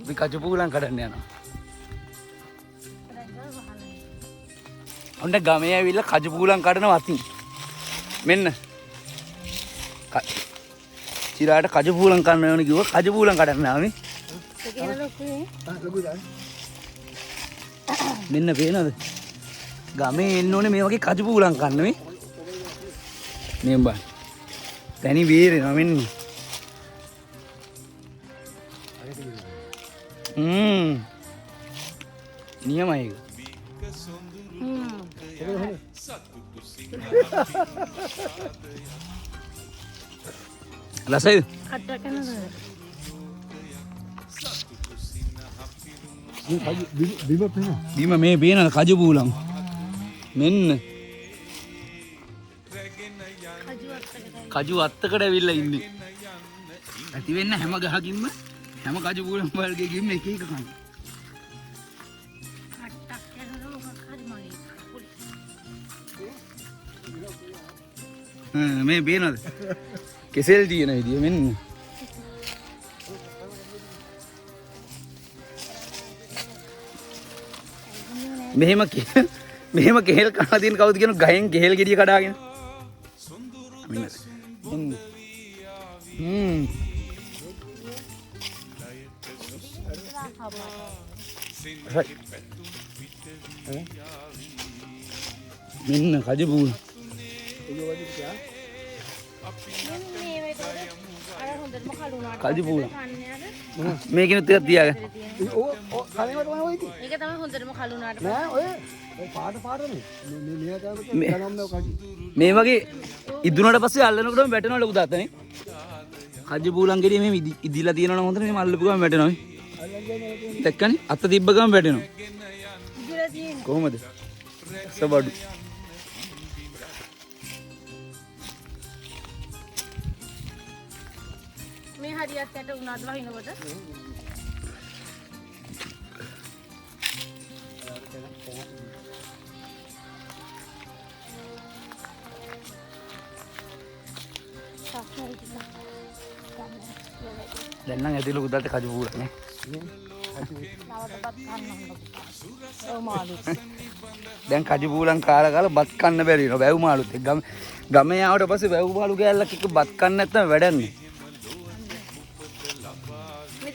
අපි කජු පූලම් කඩන්න යනවා. ඔන්න ගමේ ඇවිල්ලා කජු පූලම් කඩන වතින්. මෙන්න. චිරාට කජු පූලම් කන්න ඕනේ කිව්වා කජු පූලම් කඩන්න ආවේ. මෙන්න පේනවද? ගමේ එන්න ඕනේ මේ වගේ කජු පූලම් කන්න මේ. මේ බා. තනි වීරේනවා මෙන්න. නියමයි ඒක. රසයිද? බීම මේ පේනද කජු පූලම් මෙන්න කජු අත්තකට ඇවිල්ලා ඉන්නේ. ඇති වෙන්න හැම ගහකින්ම හැම කජු පූලම් වර්ගයකින්ම එක එක කන්න. මේ පේනවද? කෙසෙල් තියෙන විදිය මෙන්න. මෙහෙම කෙහෙල් කනවා තියෙන කවුද කියන ගහෙන් කෙහෙල් ගෙඩිය කඩාගෙන. මෙන්න කජු පූලම්. කජු පූලම්. මේකිනුත් ටිකක් තියාගන්න. මේක තමයි හොඳටම කලුණාට. නෑ ඔය පාටනේ. මේ වගේ ඉදුණාට පස්සේ අල්ලනකොටම වැටෙනවා ලොකු තාත්තනේ. කජු පූලම් ගෙඩිය මේ ඉදිලා තියෙනවනම් හොඳට මේ අල්ලපු ගමන් වැටෙනවා මේ. දැක්කනේ අත තිබ්බ ගමන් වැටෙනවා. ඉදිලා තියෙන්නේ. කොහමද? සබඩු. මේ හරියට යට උනාද වහිනකොට? දැන් නම් ඇදලා උදාට කජු පූලම් නේ. දැන් කජු පූලම් කාලා බත් කන්න බැරි වෙනවා වැව් මාළුත් එක්ක. ගමේ ආවට පස්සේ වැව් මාළු කෑල්ලක් එක්ක බත් කන්න නැත්නම් වැඩන්නේ.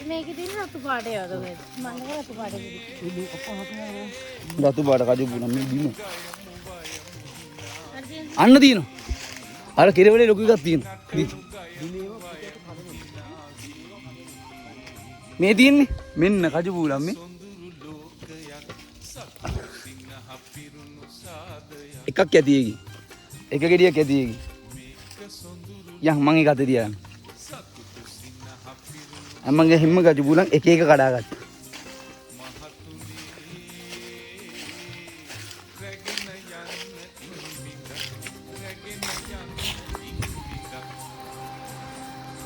මේකේ තියෙන රතු පාටේ යද මේ. මම රතු පාටේ රතු පාට කජු පූලම් මේ බිම. අන්න තියෙනවා. අර කෙරවලේ ලොකු එකක් තියෙනවා. මේ තියෙන්නේ මෙන්න කජු පූලම් මේ. එකක් ඇතියේකි. එක ගෙඩියක් ඇතියේකි. යන් මං එක අතේ තියාගන්න. අම්මගේ හිම්ම කජු පූලම් එක එක කඩා ගත්තා.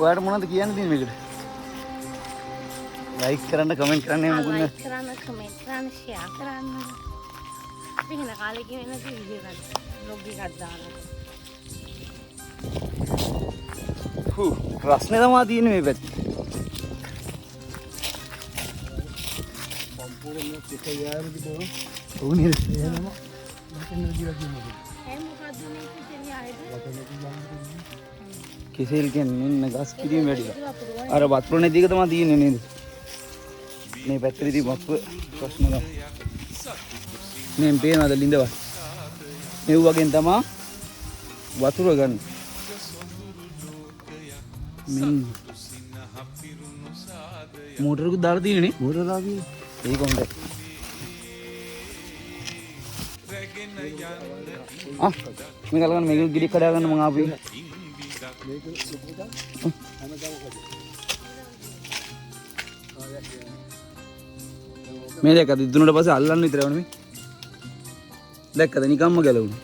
ඔයාලට මොනවද කියන්න තියෙන්නේ මේකට? ලයික් කරන්න කමෙන්ට් කරන්න එහෙම මොකුත් නෑ. ලයික් කරන්න කමෙන්ට් කරන්න ෂෙයා කරන්න. අපි වෙන කාලෙක වෙන වීඩියෝ එකක් බ්ලොග් එකක් දානවා. රස්නේ තමයි තියෙන්නේ මේ පැත්තේ. සම්පූර්ණ මේක යාරදි බෝ. ඕනේ එහෙම මතන්න දිලා තියෙනවා. එහෙම මොකද්ද මේ කිසිම ආයත? කෙසෙල් කියන්නේ මෙන්න ගස් කිරීම වැඩිලා. අර වතුර නැති එක තමයි තියෙන්නේ නේද? මේ පැත්තේ ඉතින් වතුර ප්‍රශ්න නැහැ. මේ පේනවද ලිඳව? මේ වගේන් තමයි වතුර ගන්න. මෙන්න මෝටරයක දාලා තියෙන්නේ නේ? මෝටර දාලා තියෙන්නේ. ඒක හොඳයි. මේ කලගන්න මේක ගිඩි කඩා ගන්න මම ආපු එක. මේ දැක්කද ඉදුණට පස්සේ අල්ලන්න විතරයි වුනේ මේ. දැක්කද නිකම්ම ගැලවුණා.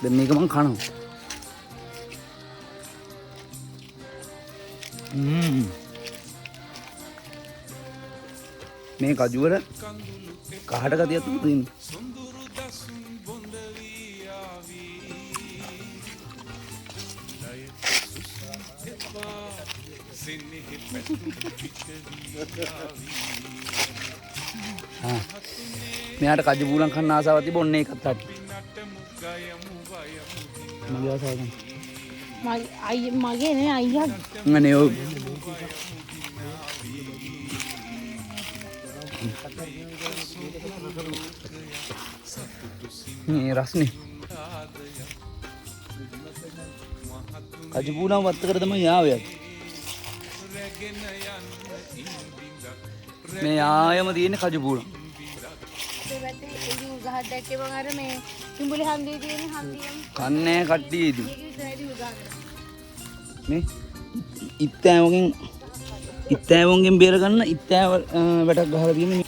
දැන් මේක මං කනවා. මේ කජු වල කහට ගතියක් තියෙනවා. මෙයාට කජු බූලන් කන්න ආසාවක් තිබ්බ ඔන්න ඒකත් හරි. මගේ ආසාව තමයි. මගේ නේ අයියා. අනේ ඔව්. මේ රස්නේ. කජු බූලන් වත්තකට තමයි ආවේ. මේ ආයම තියෙන්නේ කජු බූලන්. කන්නේ කට්ටියද මේ ඉත්තෑවගෙන් බේර ගන්න ඉත්තෑව වැටක් ගහලා තියෙන්නේ